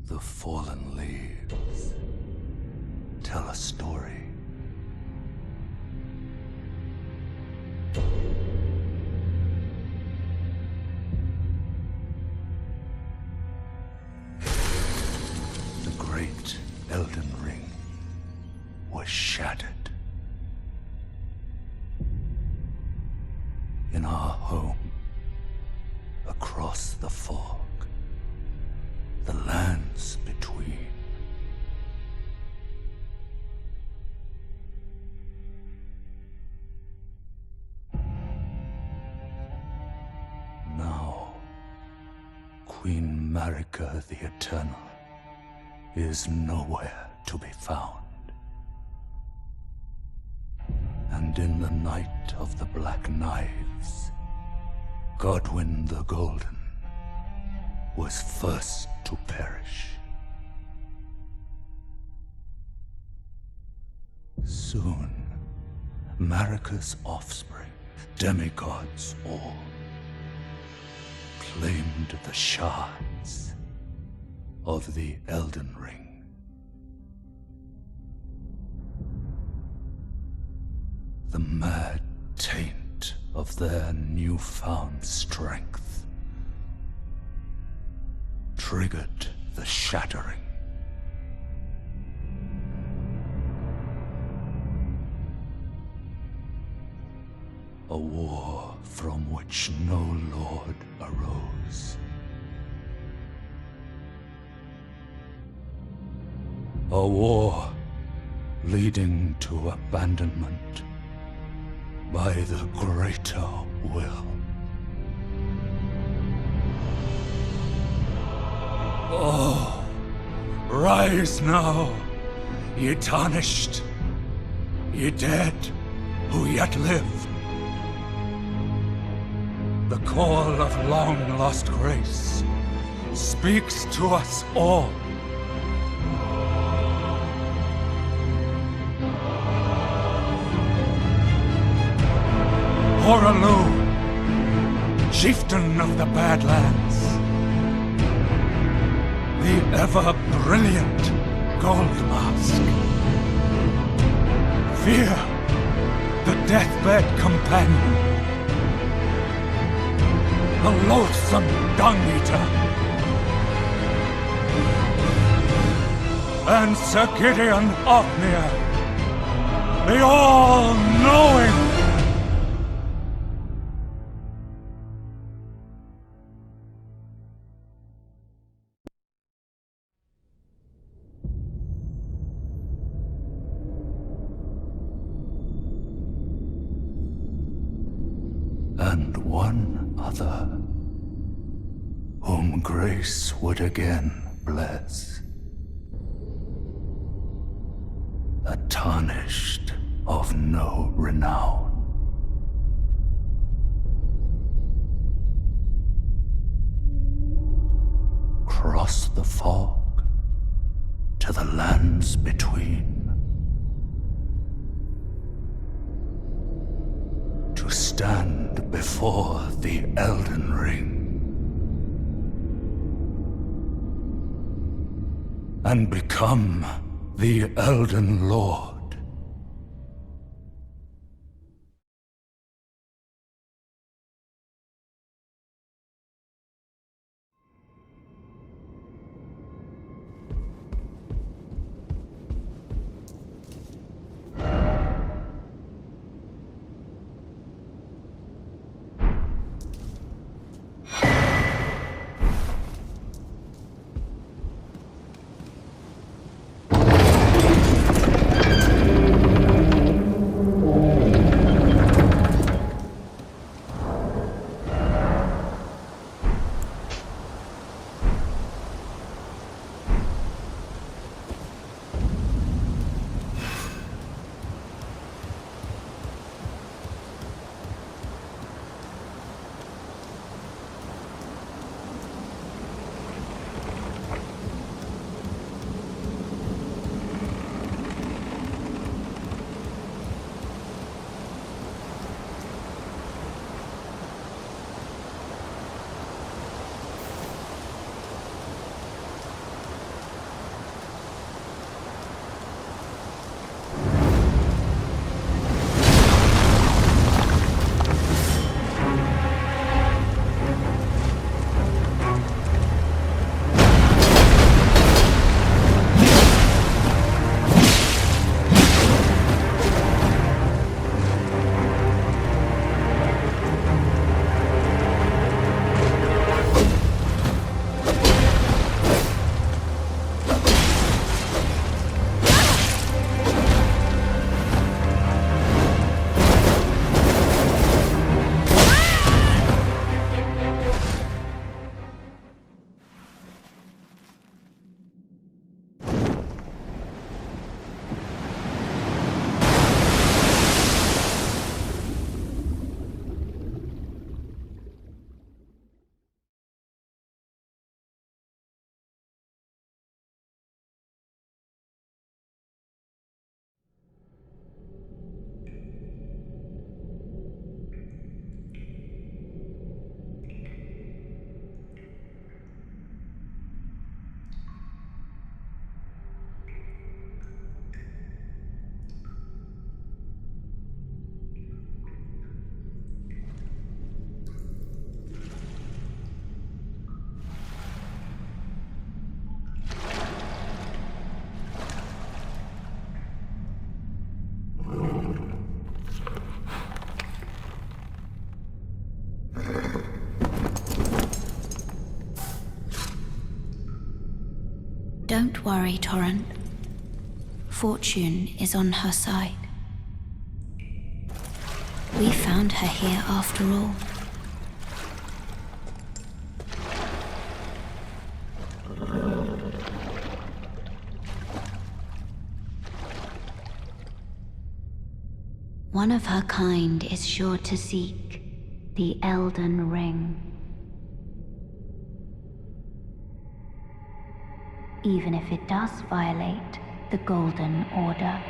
The fallen leaves tell a story. The great Elden Ring was shattered. In our home, across the fog, the lands between. Now, Queen Marika the Eternal is nowhere to be found. And in the night of the Black Knives, Godwyn the Golden was first to perish. Soon, Marika's offspring, demigods all, claimed the shards of the Elden Ring. The mad taint of their newfound strength triggered the shattering. A war from which no lord arose. A war leading to abandonment by the greater will. Oh, rise now, ye tarnished, ye dead who yet live. The call of long-lost grace speaks to us all. Horalu, chieftain of the Badlands, the ever-brilliant Gold Mask. Fear, the deathbed companion, the loathsome Dung-Eater, and Sir Gideon Othmere, the all-knowing. And one other, whom grace would again bless. A tarnished of no renown. Cross the fog to the lands between. To stand before the Elden Ring and become the Elden Lord. Don't worry, Torrent. Fortune is on her side. We found her here after all. One of her kind is sure to seek the Elden Ring. Even if it does violate the Golden Order.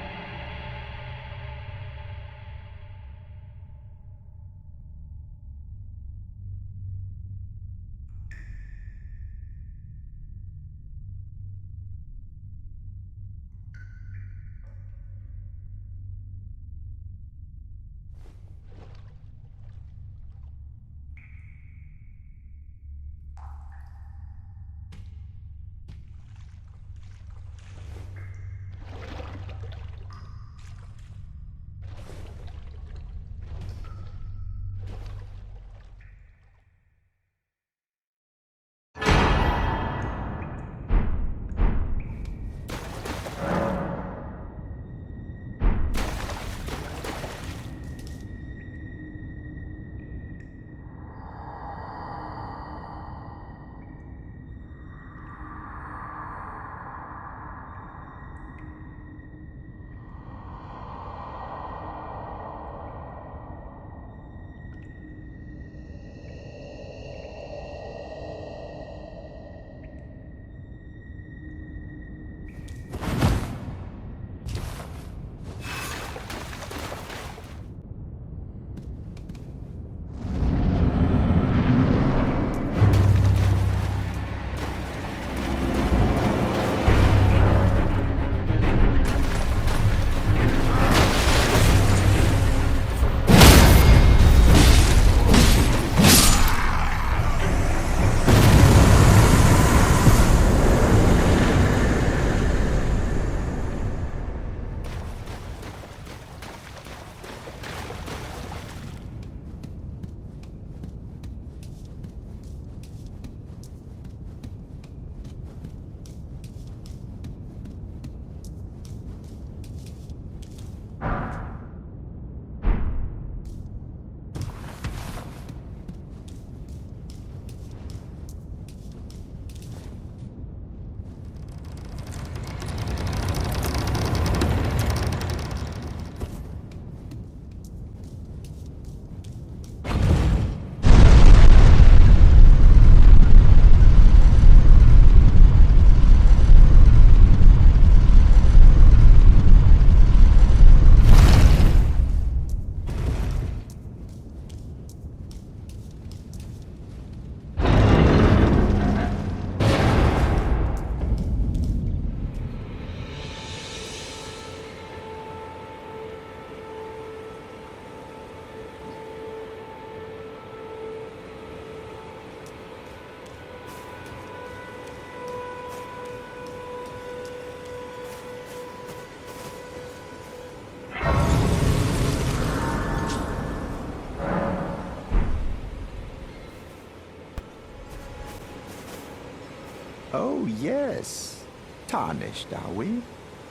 Oh, yes. Tarnished, are we?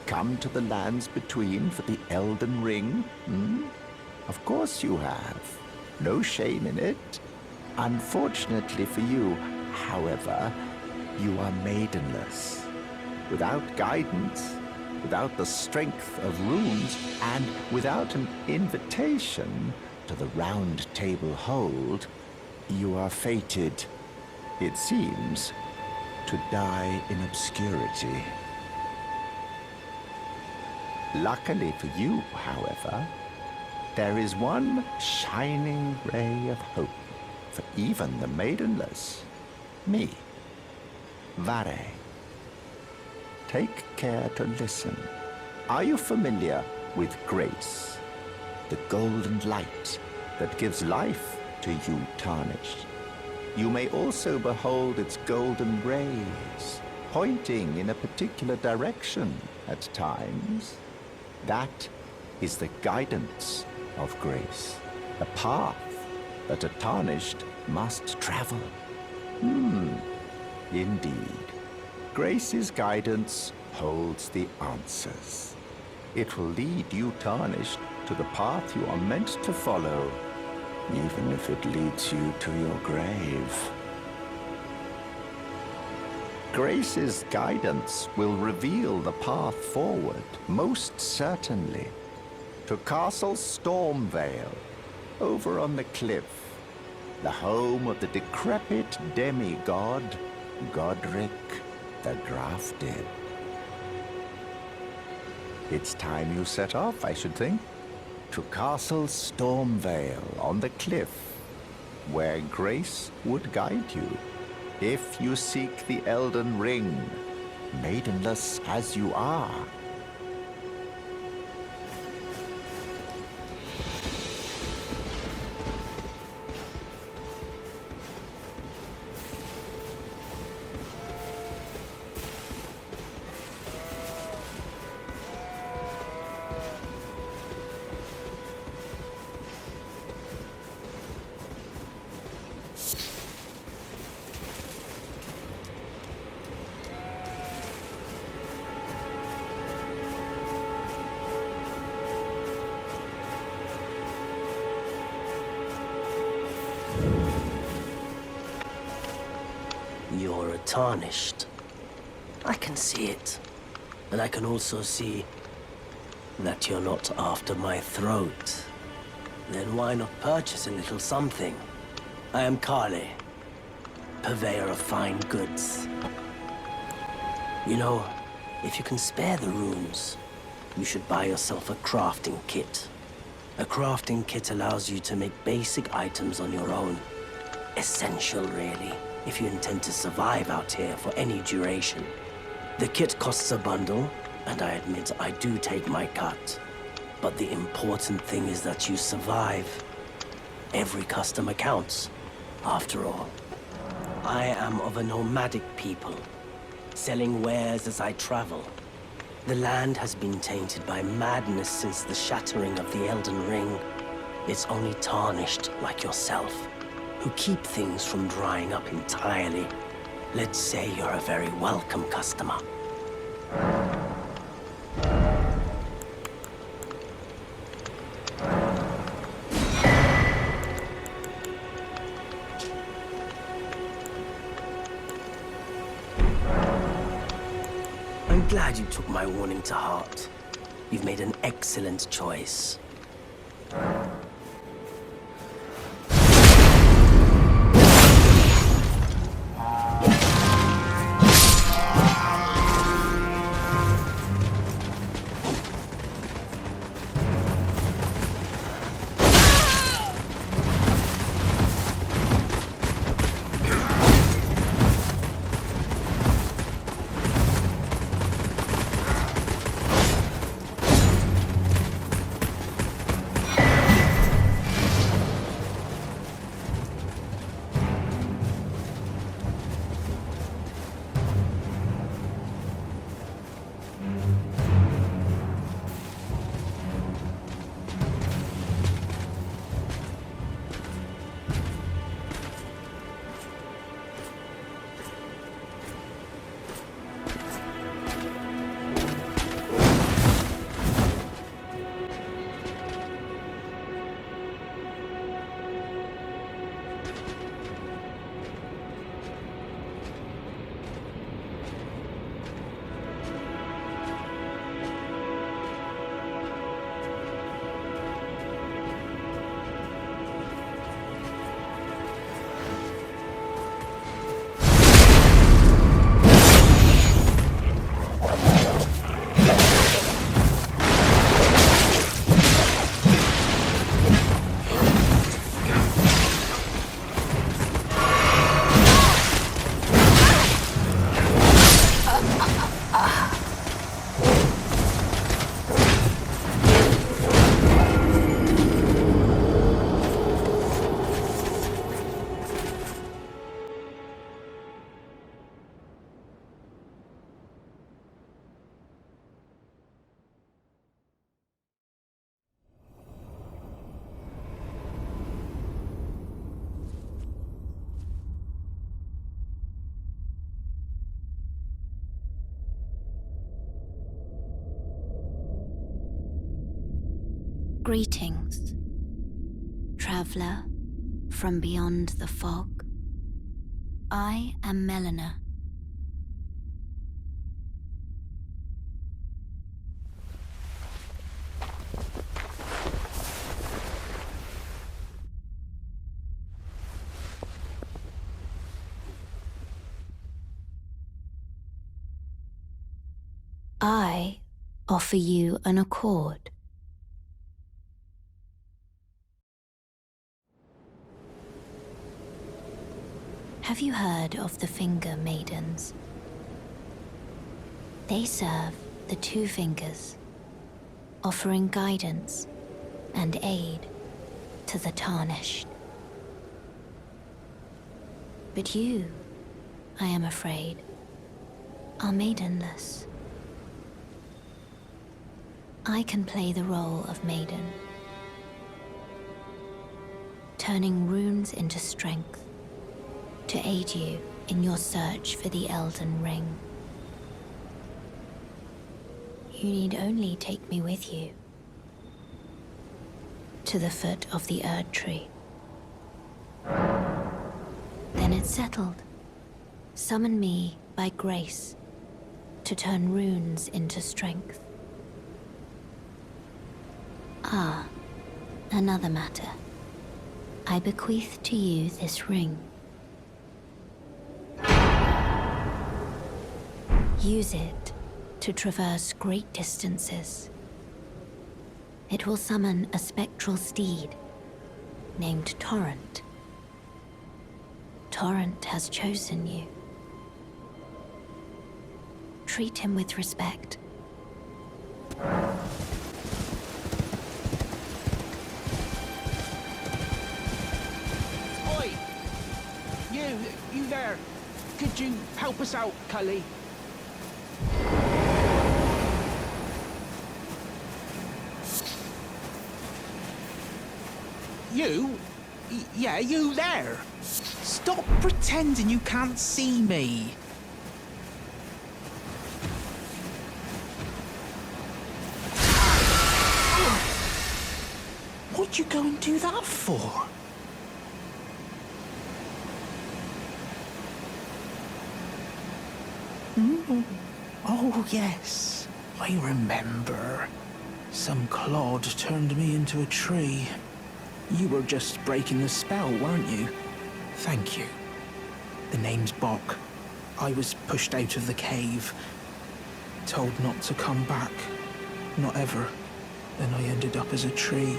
Come to the lands between for the Elden Ring, hmm? Of course you have. No shame in it. Unfortunately for you, however, you are maidenless. Without guidance, without the strength of runes, and without an invitation to the Round Table Hold, you are fated, it seems, to die in obscurity. Luckily for you, however, there is one shining ray of hope for even the maidenless. Me. Vare. Take care to listen. Are you familiar with grace? The golden light that gives life to you tarnished. You may also behold its golden rays, pointing in a particular direction at times. That is the guidance of grace, a path that a tarnished must travel. Indeed. Grace's guidance holds the answers. It will lead you, Tarnished, to the path you are meant to follow, even if it leads you to your grave. Grace's guidance will reveal the path forward, most certainly, to Castle Stormvale, over on the cliff, the home of the decrepit demigod, Godric the Grafted. It's time you set off, I should think, to Castle Stormvale on the cliff, where Grace would guide you if you seek the Elden Ring, maidenless as you are. You're a Tarnished. I can see it. And I can also see that you're not after my throat. Then why not purchase a little something? I am Kale, purveyor of fine goods. You know, if you can spare the runes, you should buy yourself a crafting kit. A crafting kit allows you to make basic items on your own. Essential, really, if you intend to survive out here for any duration. The kit costs a bundle, and I admit I do take my cut. But the important thing is that you survive. Every customer counts, after all. I am of a nomadic people, selling wares as I travel. The land has been tainted by madness since the shattering of the Elden Ring. It's only Tarnished like yourself who keep things from drying up entirely. Let's say you're a very welcome customer. I'm glad you took my warning to heart. You've made an excellent choice. Greetings, traveler from beyond the fog. I am Melina. I offer you an accord. Have you heard of the Finger Maidens? They serve the Two Fingers, offering guidance and aid to the Tarnished. But you, I am afraid, are maidenless. I can play the role of maiden, turning runes into strength to aid you in your search for the Elden Ring. You need only take me with you to the foot of the Erd Tree. Then it's settled. Summon me by grace to turn runes into strength. Ah, another matter. I bequeath to you this ring. Use it to traverse great distances. It will summon a spectral steed named Torrent. Torrent has chosen you. Treat him with respect. Oi! You there. Could you help us out, Cully? You? Yeah, you there. Stop pretending you can't see me. What'd you go and do that for? Oh, yes. I remember. Some clod turned me into a tree. You were just breaking the spell, weren't you? Thank you. The name's Bonk. I was pushed out of the cave. Told not to come back. Not ever. Then I ended up as a tree.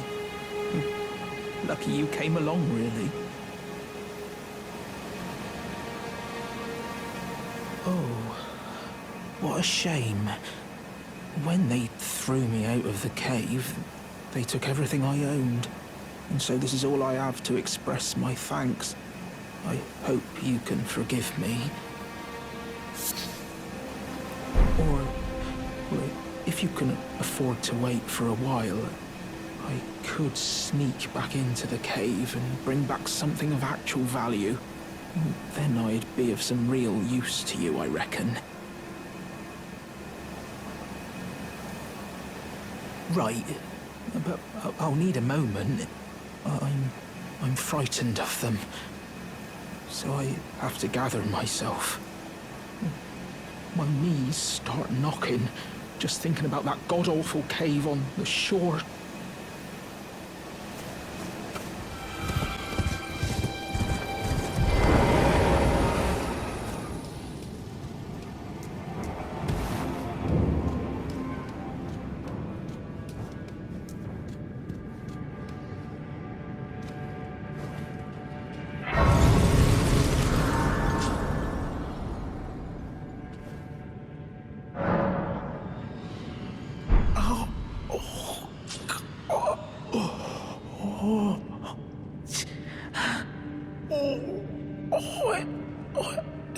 Lucky you came along, really. Oh, what a shame. When they threw me out of the cave, they took everything I owned. And so this is all I have to express my thanks. I hope you can forgive me. Or if you can afford to wait for a while, I could sneak back into the cave and bring back something of actual value. Then I'd be of some real use to you, I reckon. Right, but I'll need a moment. I'm frightened of them, so I have to gather myself. My knees start knocking, just thinking about that god-awful cave on the shore.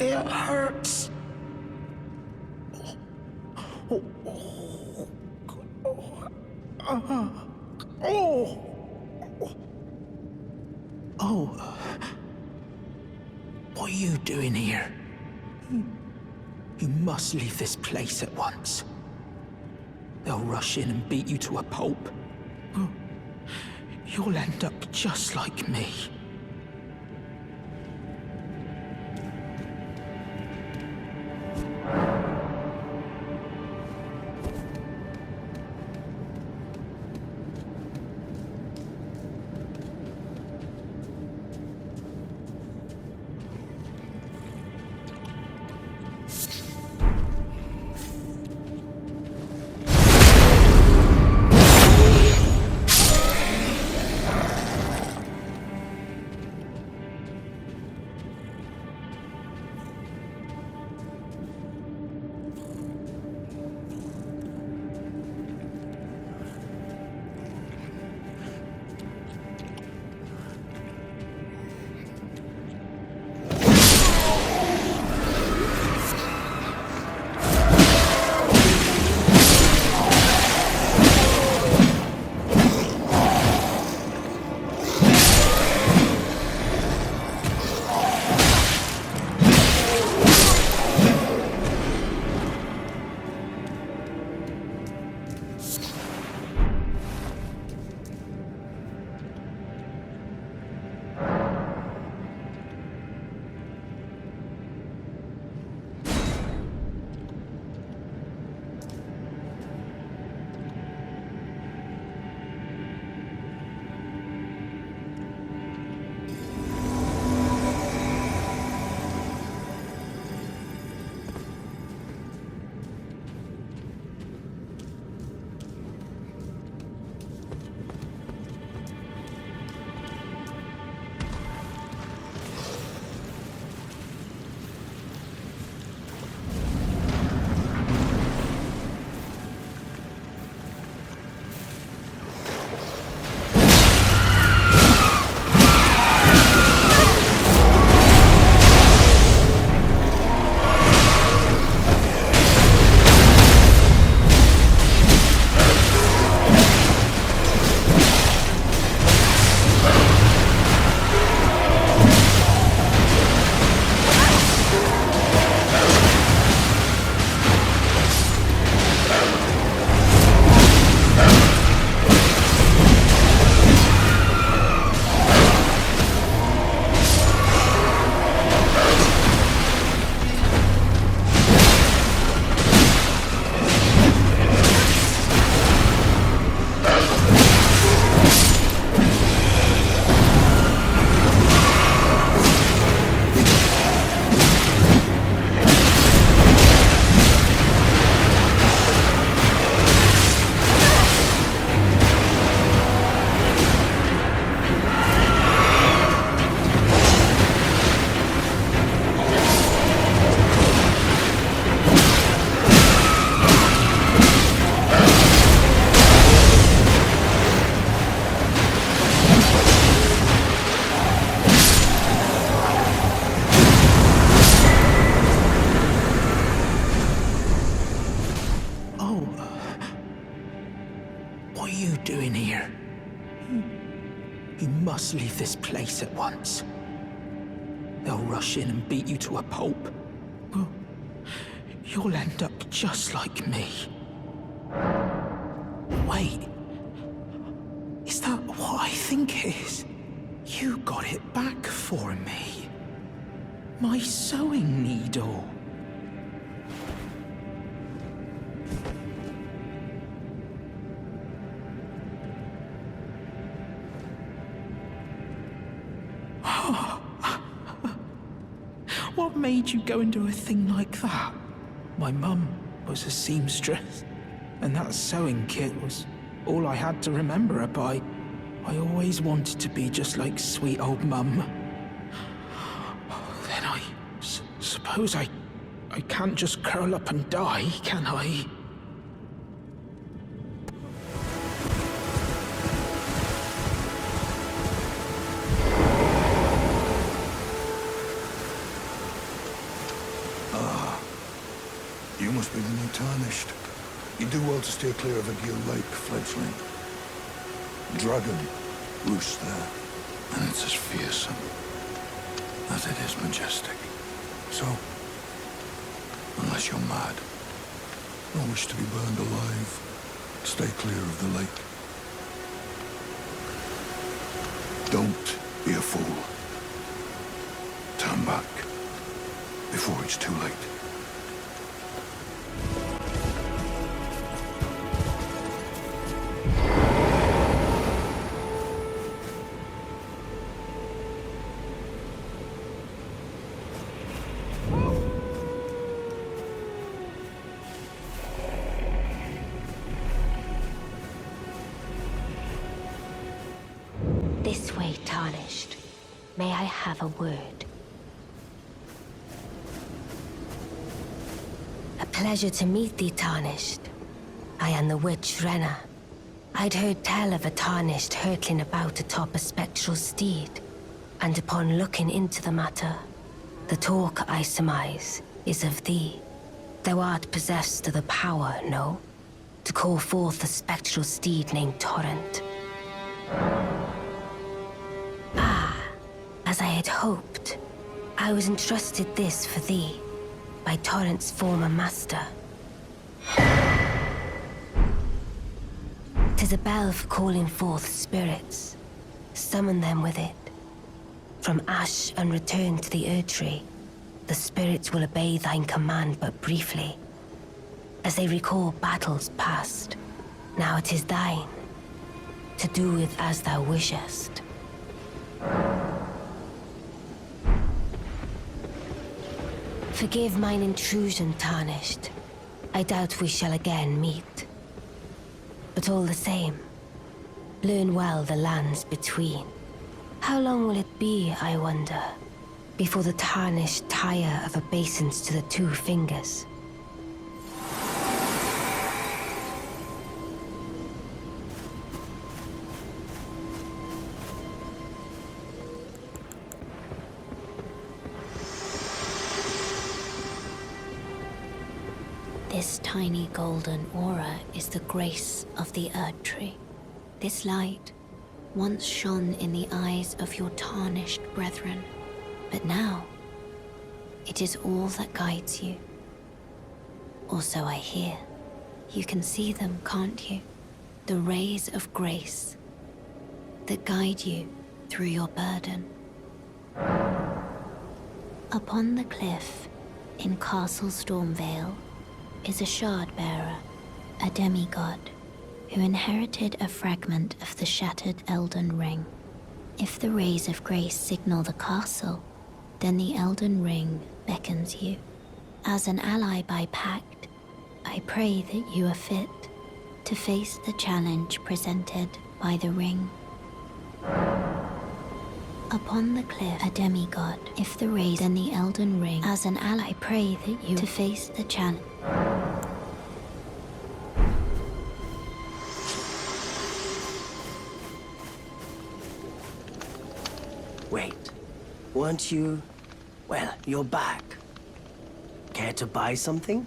It hurts. Oh. What are you doing here? You must leave this place at once. They'll rush in and beat you to a pulp. You'll end up just like me. What are you doing here? You must leave this place at once. They'll rush in and beat you to a pulp. You'll end up just like me. Wait. Is that what I think it is? You got it back for me. My sewing needle. What made you go and do a thing like that? My mum was a seamstress, and that sewing kit was all I had to remember her by. I always wanted to be just like sweet old mum. Then I suppose I can't just curl up and die, can I? You must be the new Tarnished. You do well to steer clear of a Gil Lake, fledgling. Dragon roosts there, and it's as fearsome as it is majestic. So, unless you're mad, or wish to be burned alive, stay clear of the lake. before it's too late. This way, Tarnished. May I have a word? A pleasure to meet thee, Tarnished. I am the witch Renna. I'd heard tell of a Tarnished hurtling about atop a spectral steed, and upon looking into the matter, the talk, I surmise, is of thee. Thou art possessed of the power, no? To call forth a spectral steed named Torrent. As I had hoped, I was entrusted this for thee by Torrent's former master. 'Tis a bell for calling forth spirits. Summon them with it. From ash and return to the Erdtree, the spirits will obey thine command but briefly, as they recall battles past. Now it is thine, to do with as thou wishest. Forgive mine intrusion, Tarnished. I doubt we shall again meet. But all the same, learn well the lands between. How long will it be, I wonder, before the Tarnished tire of obeisance to the two fingers? This tiny golden aura is the grace of the Erdtree. This light once shone in the eyes of your tarnished brethren, but now it is all that guides you. Or so I hear. You can see them, can't you? The rays of grace that guide you through your burden. Upon the cliff in Castle Stormvale is a shard-bearer, a demigod, who inherited a fragment of the shattered Elden Ring. If the rays of grace signal the castle, then the Elden Ring beckons you. As an ally by pact, I pray that you are fit to face the challenge presented by the ring. Upon the cliff, a demigod, if the rays, then the Elden Ring. As an ally, I pray that you to face the challenge. Wait, weren't you... Well, you're back. Care to buy something?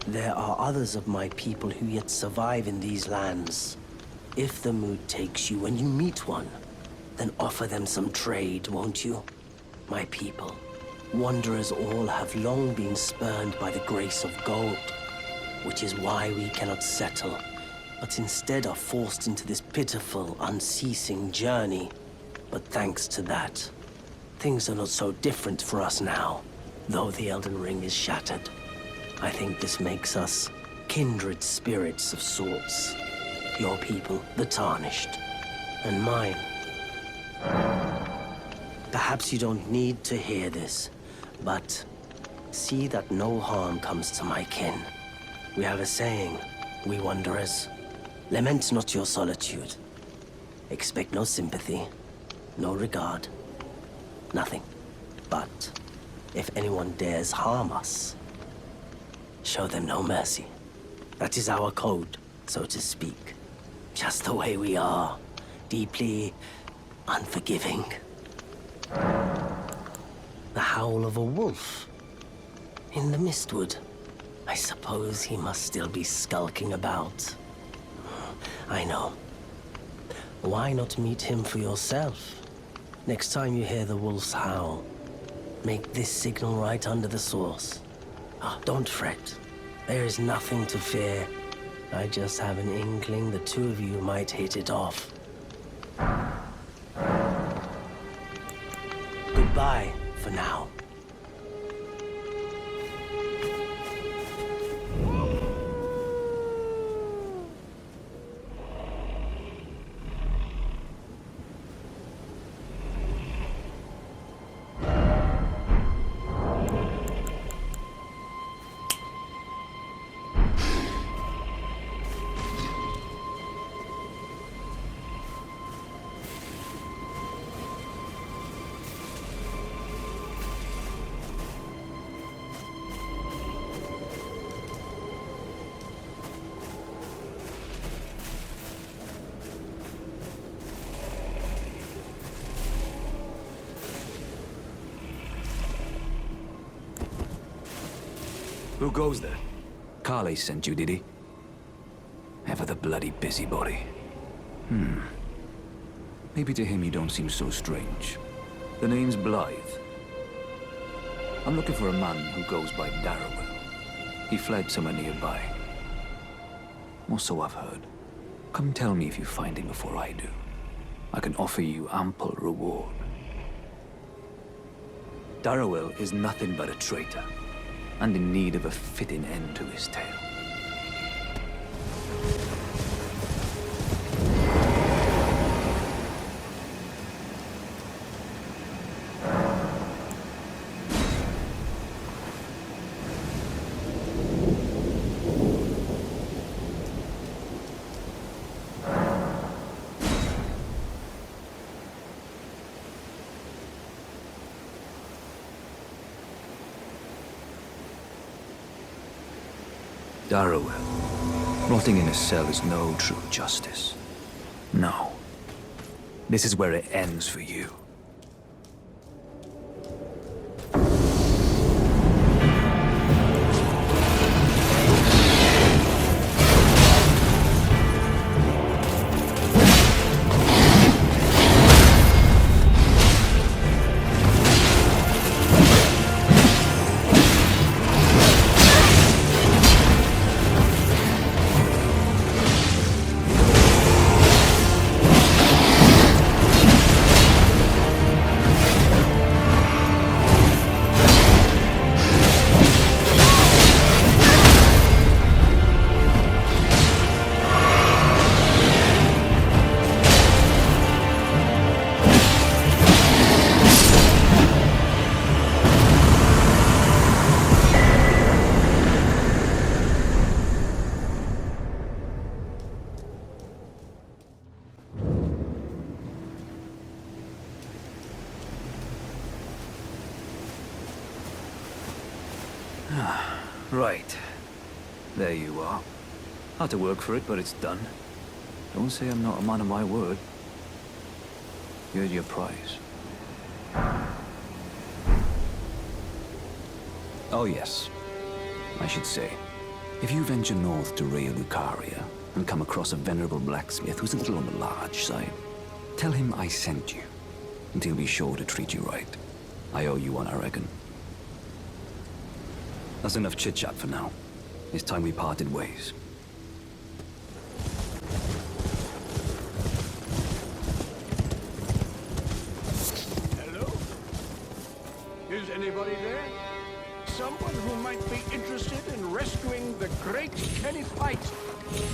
There are others of my people who yet survive in these lands. If the mood takes you when you meet one, then offer them some trade, won't you? My people, wanderers all have long been spurned by the grace of gold, which is why we cannot settle, but instead are forced into this pitiful, unceasing journey. But thanks to that, things are not so different for us now, though the Elden Ring is shattered. I think this makes us kindred spirits of sorts. Your people, the Tarnished, and mine. Perhaps you don't need to hear this, but see that no harm comes to my kin. We have a saying, we wanderers, lament not your solitude. Expect no sympathy, no regard, nothing. But if anyone dares harm us, show them no mercy. That is our code, so to speak. Just the way we are, deeply unforgiving. The howl of a wolf in the mistwood. I suppose he must still be skulking about. I know. Why not meet him for yourself? Next time you hear the wolf's howl, make this signal right under the source. Oh, don't fret. There is nothing to fear. I just have an inkling the two of you might hit it off. Goodbye for now. Who goes there? Carley sent you, did he? Ever the bloody busybody. Maybe to him you don't seem so strange. The name's Blythe. I'm looking for a man who goes by Darrowell. He fled somewhere nearby. Or so I've heard. Come tell me if you find him before I do. I can offer you ample reward. Darrowell is nothing but a traitor, and in need of a fitting end to his tale. Darrowell. Rotting in a cell is no true justice. No. This is where it ends for you. Right. There you are. Had to work for it, but it's done. Don't say I'm not a man of my word. Here's your prize. Oh yes. I should say, if you venture north to Raya Lucaria and come across a venerable blacksmith who's a little on the large side, tell him I sent you, and he'll be sure to treat you right. I owe you one, I reckon. That's enough chit-chat for now. It's time we parted ways. Hello? Is anybody there? Someone who might be interested in rescuing the great Kenneth White,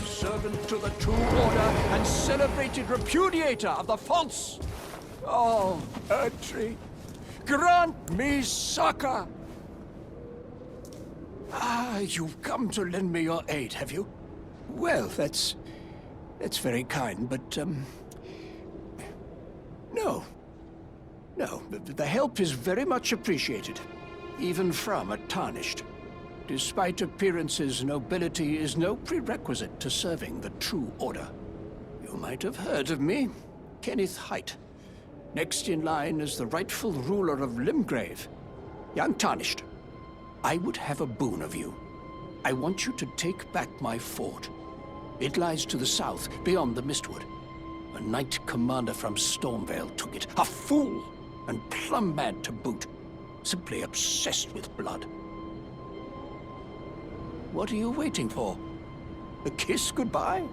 servant to the True Order and celebrated repudiator of the false. Oh, Erdtree, grant me succor! Ah, you've come to lend me your aid, have you? Well, that's very kind, but, no. No, the help is very much appreciated, even from a Tarnished. Despite appearances, nobility is no prerequisite to serving the True Order. You might have heard of me, Kenneth White. Next in line is the rightful ruler of Limgrave, young Tarnished. I would have a boon of you. I want you to take back my fort. It lies to the south, beyond the Mistwood. A knight commander from Stormvale took it. A fool, and plumb mad to boot. Simply obsessed with blood. What are you waiting for? A kiss goodbye?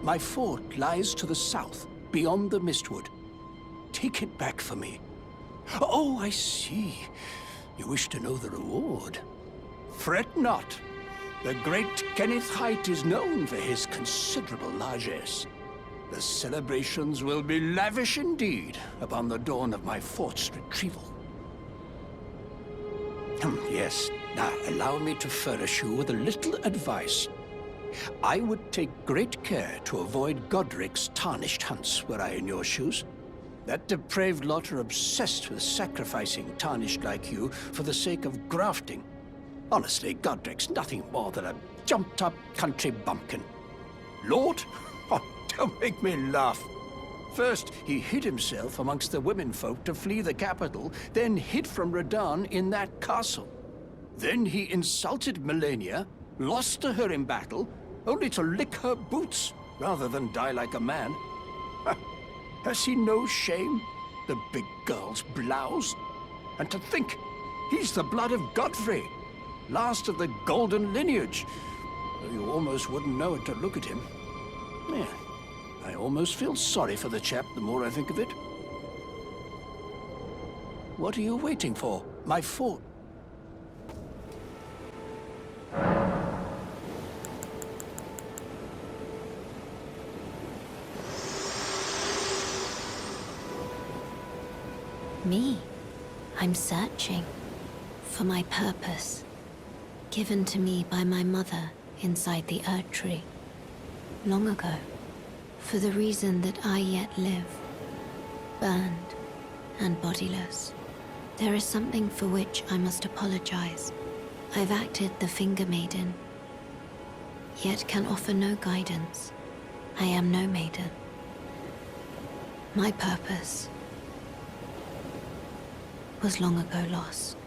My fort lies to the south, beyond the Mistwood. Take it back for me, Oh, I see. You wish to know the reward. Fret not. The great Kenneth Height is known for his considerable largesse. The celebrations will be lavish indeed upon the dawn of my fort's retrieval. Yes, now allow me to furnish you with a little advice. I would take great care to avoid Godric's tarnished hunts were I in your shoes. That depraved lot are obsessed with sacrificing tarnished like you for the sake of grafting. Honestly, Godric's nothing more than a jumped-up country bumpkin. Lord? Oh, don't make me laugh. First, he hid himself amongst the womenfolk to flee the capital, then hid from Radahn in that castle. Then he insulted Melania, lost to her in battle, only to lick her boots rather than die like a man. Has he no shame, the big girl's blouse? And to think, he's the blood of Godfrey, last of the golden lineage. Though you almost wouldn't know it to look at him. Yeah, I almost feel sorry for the chap the more I think of it. What are you waiting for? My fort. Me? I'm searching for my purpose, given to me by my mother inside the Erd Tree, long ago, for the reason that I yet live, burned and bodiless. There is something for which I must apologize. I've acted the Finger Maiden, yet can offer no guidance. I am no maiden. My purpose was long ago lost.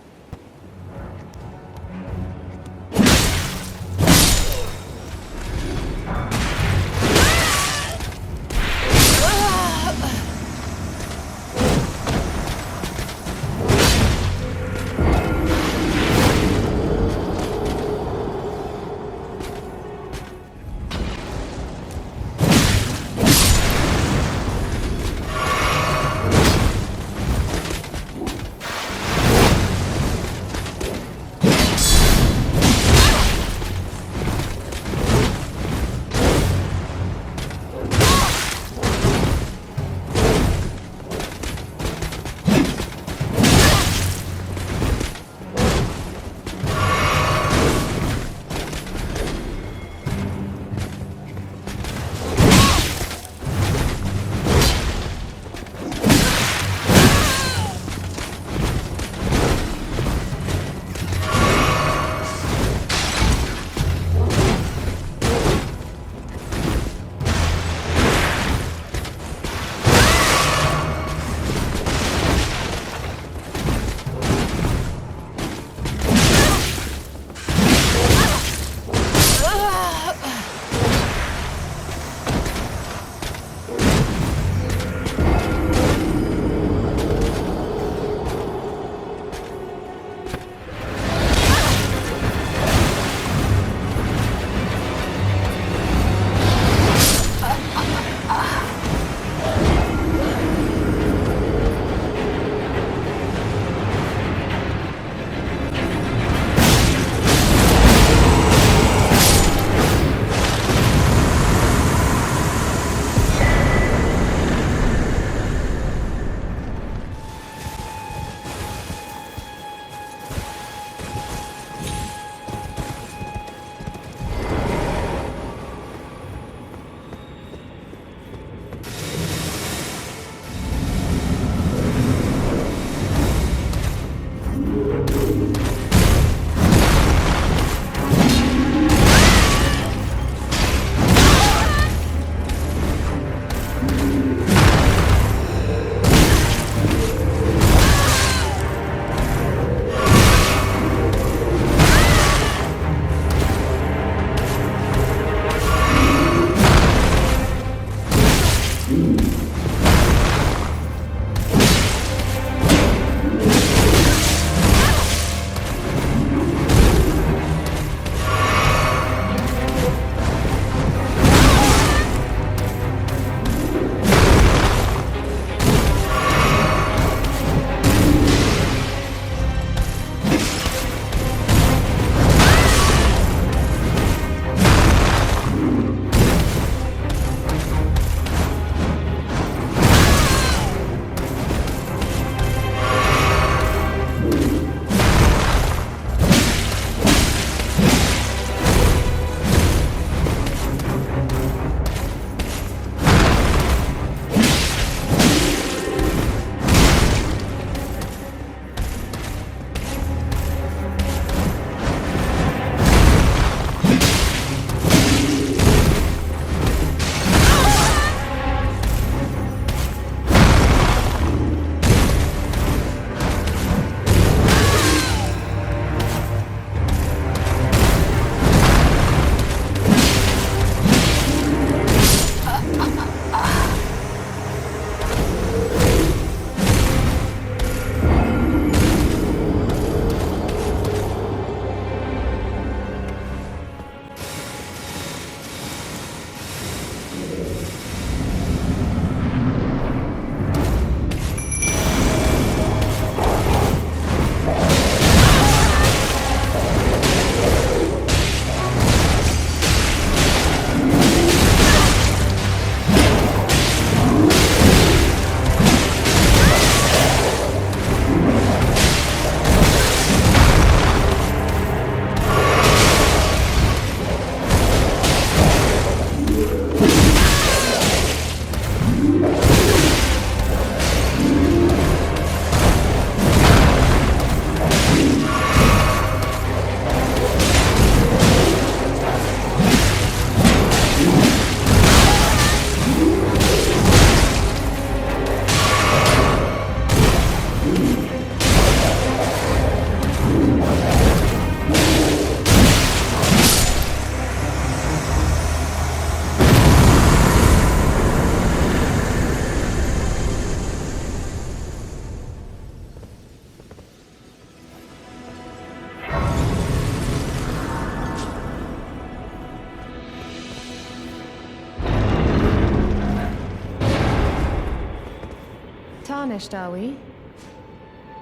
Tarnished, are we?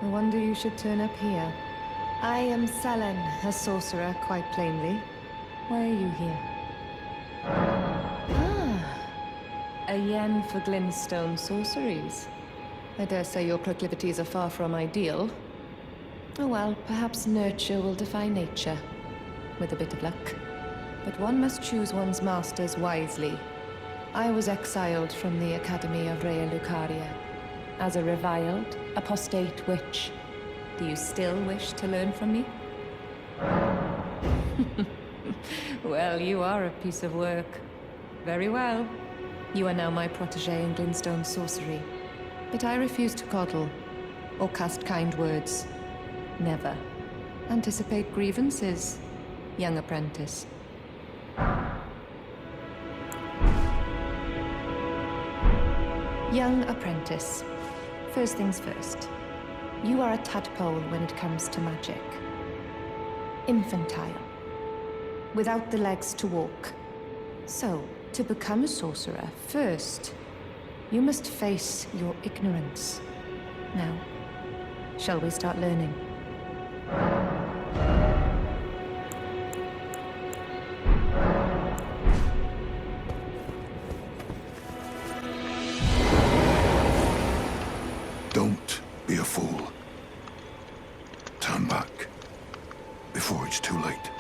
No wonder you should turn up here. I am Selen, a sorcerer, quite plainly. Why are you here? Ah, a yen for glintstone sorceries. I dare say your proclivities are far from ideal. Oh well, perhaps nurture will defy nature, with a bit of luck. But one must choose one's masters wisely. I was exiled from the Academy of Rea Lucaria as a reviled, apostate witch. Do you still wish to learn from me? Well, you are a piece of work. Very well. You are now my protégé in glintstone sorcery. But I refuse to coddle, or cast kind words. Never. Anticipate grievances, young apprentice. Young apprentice. First things first. You are a tadpole when it comes to magic. Infantile. Without the legs to walk. So, to become a sorcerer, first, you must face your ignorance. Now, shall we start learning? Don't be a fool. Turn back before it's too late.